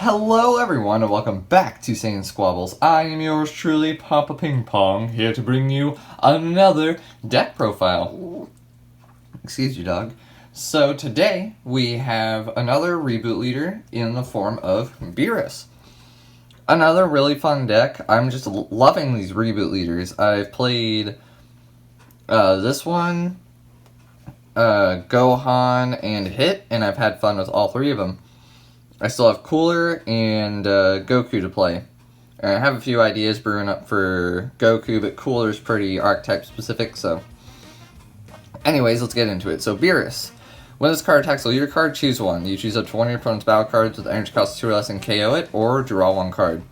Hello everyone and welcome back to SaiyanSquabbles. I am yours truly, Papa Ping Pong, here to bring you another deck profile. Excuse you, dog. So today we have another reboot leader in the form of Beerus. Another really fun deck. I'm just loving these reboot leaders. I've played this one, Gohan, and Hit, and I've had fun with all three of them. I still have Cooler and Goku to play. And I have a few ideas brewing up for Goku, but Cooler's pretty archetype specific, so... Anyways, let's get into it. So, Beerus. When this card attacks a leader card, choose one. You choose up to one of your opponent's battle cards with energy cost 2 or less and KO it, or draw one card.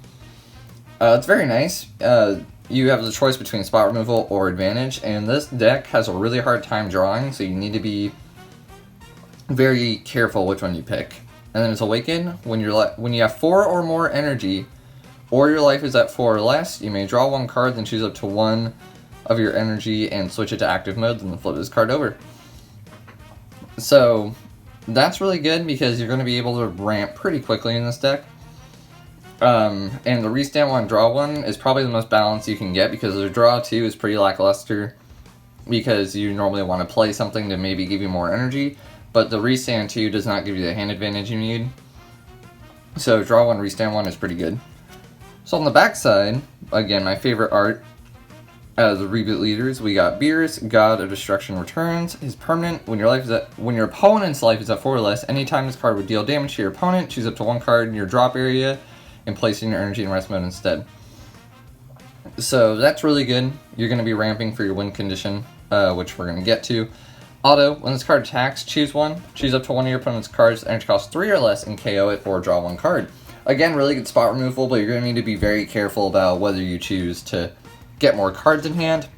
It's very nice. You have the choice between spot removal or advantage, and this deck has a really hard time drawing, so you need to be very careful which one you pick. And then it's Awaken. When you have 4 or more energy, or your life is at 4 or less, you may draw one card, then choose up to one of your energy and switch it to active mode, then flip this card over. So that's really good because you're going to be able to ramp pretty quickly in this deck. And the restand one, draw one is probably the most balanced you can get because the draw 2 is pretty lackluster because you normally want to play something to maybe give you more energy. But the restand 2 does not give you the hand advantage you need. So draw 1, restand 1 is pretty good. So on the back side, again, my favorite art out of the reboot leaders, we got Beerus, God of Destruction returns. His permanent, when your opponent's life is at 4 or less, anytime this card would deal damage to your opponent, choose up to one card in your drop area and place it in your energy and rest mode instead. So that's really good. You're going to be ramping for your win condition, which we're going to get to. Auto, when this card attacks, choose one. Choose up to one of your opponent's cards, energy cost 3 or less, and KO it, or draw one card. Again, really good spot removal, but you're going to need to be very careful about whether you choose to get more cards in hand,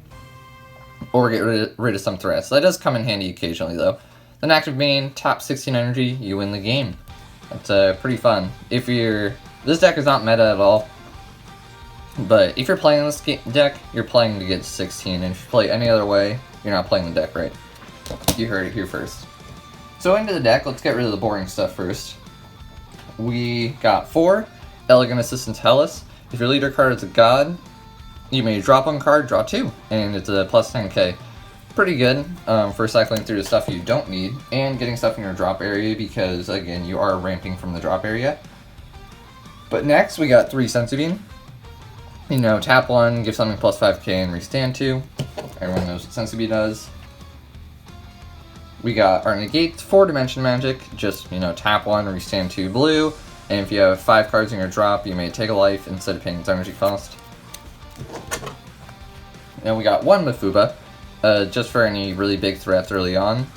or get rid of some threats. That does come in handy occasionally, though. Then active main, top 16 energy, you win the game. That's pretty fun. This deck is not meta at all, but if you're playing this deck, you're playing to get 16, and if you play any other way, you're not playing the deck right. You heard it here first. So into the deck, let's get rid of the boring stuff first. We got 4, Elegant Assistance Hellas. If your leader card is a god, you may drop one card, draw 2, and it's a plus 10k. Pretty good for cycling through the stuff you don't need, and getting stuff in your drop area because, again, you are ramping from the drop area. But next, we got 3 Senzu Bean. You know, tap 1, give something plus 5k, and restand 2. Everyone knows what Senzu Bean does. We got our Negate 4-dimension magic, just, tap 1, restand 2 blue, and if you have 5 cards in your drop, you may take a life instead of paying its energy cost. And we got 1 Mafuba, just for any really big threats early on.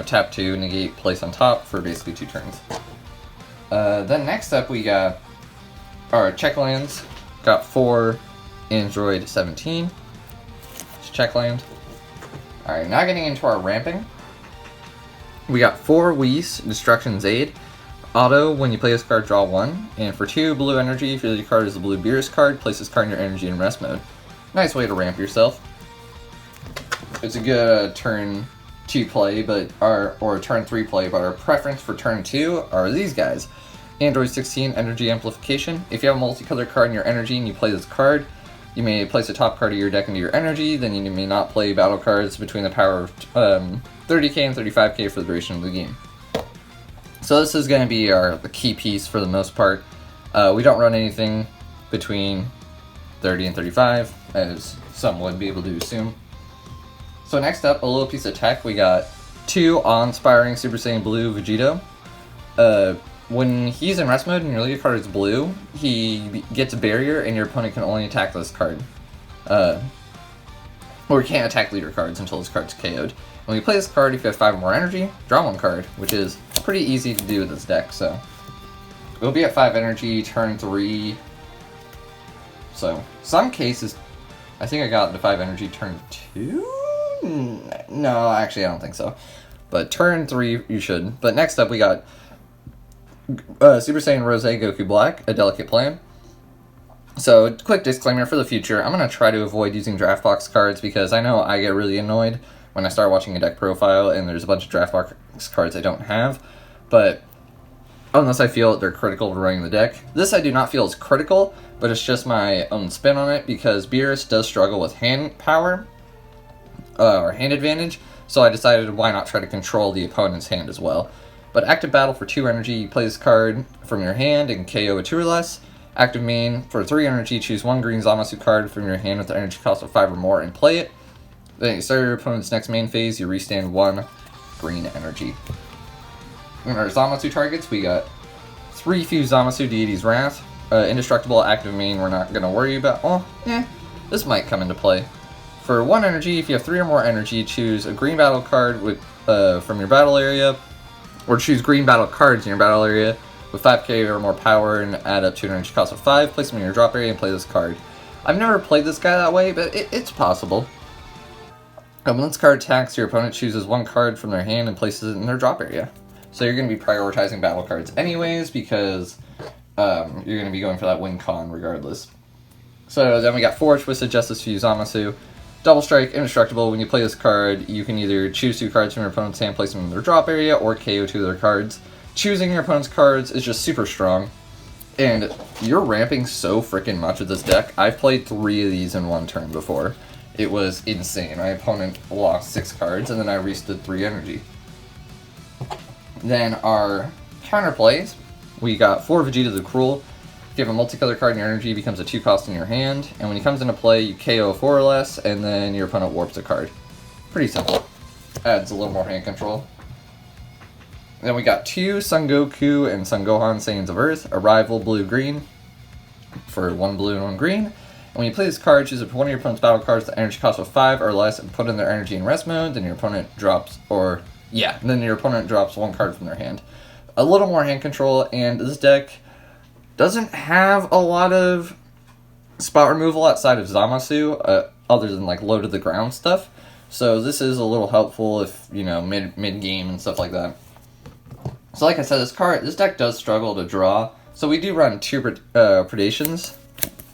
Tap 2, negate, place on top for basically 2 turns. Then next up we got our check lands. Got 4 Android 17. Just check land. Alright, now getting into our ramping. We got 4 Whis, Destruction's Aid. Auto, when you play this card, draw 1. And for 2 blue energy, if your leader card is a blue Beerus card, place this card in your energy and rest mode. Nice way to ramp yourself. It's a good turn 2 play, or turn 3 play, but our preference for turn 2 are these guys. Android 16, Energy Amplification. If you have a multicolored card in your energy and you play this card, you may place the top card of your deck into your energy, then you may not play battle cards between the power of 30k and 35k for the duration of the game. So this is going to be the key piece for the most part. We don't run anything between 30 and 35, as some would be able to assume. So next up, a little piece of tech. We got 2 Awe-Inspiring Super Saiyan Blue Vegito. When he's in rest mode and your leader card is blue, he gets a barrier and your opponent can only attack this card. Or can't attack leader cards until this card's KO'd. When you play this card, if you have 5 or more energy, draw 1 card, which is pretty easy to do with this deck, so. It'll be at 5 energy, turn 3. So, some cases, I think I got to 5 energy, turn 2? No, actually I don't think so. But turn 3, you should. But next up we got Super Saiyan Rose Goku Black, A Delicate Plan. So, quick disclaimer for the future, I'm going to try to avoid using draft box cards because I know I get really annoyed when I start watching a deck profile and there's a bunch of draft box cards I don't have. But unless I feel that they're critical to running the deck. This I do not feel is critical, but it's just my own spin on it, because Beerus does struggle with hand power, or hand advantage, so I decided why not try to control the opponent's hand as well. But active battle for 2 energy, you play this card from your hand and KO a 2 or less. Active main, for 3 energy, choose 1 green Zamasu card from your hand with the energy cost of 5 or more and play it. Then you start your opponent's next main phase, you restand 1 green energy. In our Zamasu targets, we got 3 Fused Zamasu Deity's Wrath. Indestructible, active main, we're not going to worry about. Oh, this might come into play. For 1 energy, if you have 3 or more energy, choose a green battle card with from your battle area, or choose green battle cards in your battle area with 5k or more power and add up to an energy cost of 5, place them in your drop area and play this card. I've never played this guy that way, but it's possible. When this card attacks, your opponent chooses 1 card from their hand and places it in their drop area. So you're going to be prioritizing battle cards anyways, because you're going to be going for that win con regardless. So then we got 4 Twisted Justice Fused Zamasu. Double Strike, Indestructible. When you play this card, you can either choose 2 cards from your opponent's hand, place them in their drop area, or KO 2 of their cards. Choosing your opponent's cards is just super strong, and you're ramping so freaking much with this deck. I've played 3 of these in 1 turn before. It was insane. My opponent lost 6 cards, and then I rested 3 energy. Then our counterplays, we got 4 Vegeta the Cruel. If you have a multicolor card in your energy, it becomes a 2 cost in your hand, and when he comes into play, you KO 4 or less, and then your opponent warps a card. Pretty simple. Adds a little more hand control. Then we got 2 Son Goku and Son Gohan Saiyans of Earth, Arrival blue-green, for 1 blue and 1 green. And when you play this card, choose one of your opponent's battle cards with the energy cost of 5 or less and put in their energy in rest mode, then your opponent drops, then your opponent drops 1 card from their hand. A little more hand control, and this deck doesn't have a lot of spot removal outside of Zamasu, other than like low to the ground stuff. So this is a little helpful if, you know, mid game and stuff like that. So like I said, this deck does struggle to draw. So we do run 2 Predations,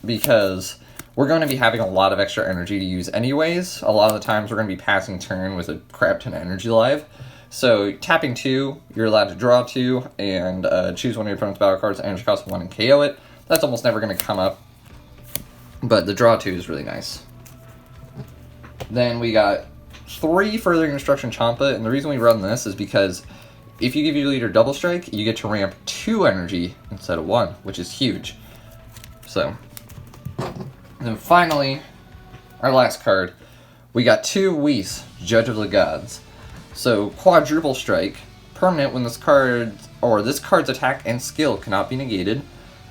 because we're going to be having a lot of extra energy to use anyways. A lot of the times we're going to be passing turn with a crap ton of energy live. So tapping 2, you're allowed to draw 2, and choose one of your opponent's battle cards, energy cost 1, and KO it. That's almost never going to come up, but the draw 2 is really nice. Then we got 3 Furthering Destruction Champa, and the reason we run this is because if you give your leader Double Strike, you get to ramp 2 energy instead of 1, which is huge. So, and then finally, our last card, we got 2 Whis, Judge of the Gods. So, Quadruple Strike, permanent when this card's attack and skill cannot be negated.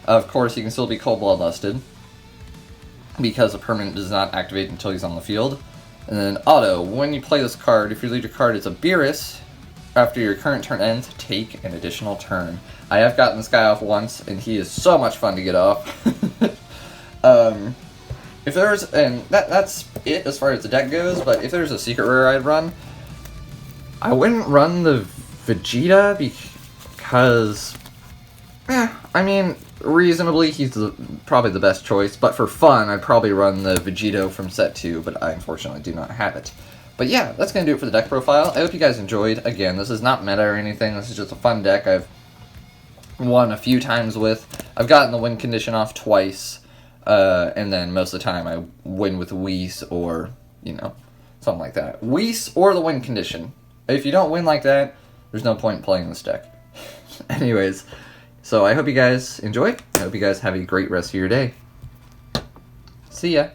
Of course, he can still be Cold Bloodlusted, because the permanent does not activate until he's on the field. And then auto, when you play this card, if your leader card is a Beerus, after your current turn ends, take an additional turn. I have gotten this guy off once, and he is so much fun to get off. If there's, and that's it as far as the deck goes, but if there's a secret rare I'd run, I wouldn't run the Vegeta because, I mean, reasonably, he's probably the best choice, but for fun, I'd probably run the Vegito from set 2, but I unfortunately do not have it. But yeah, that's going to do it for the deck profile. I hope you guys enjoyed. Again, this is not meta or anything, this is just a fun deck I've won a few times with. I've gotten the win condition off twice, and then most of the time I win with Whis or, you know, something like that. Whis or the win condition. If you don't win like that, there's no point in playing this deck. Anyways, so I hope you guys enjoy. I hope you guys have a great rest of your day. See ya.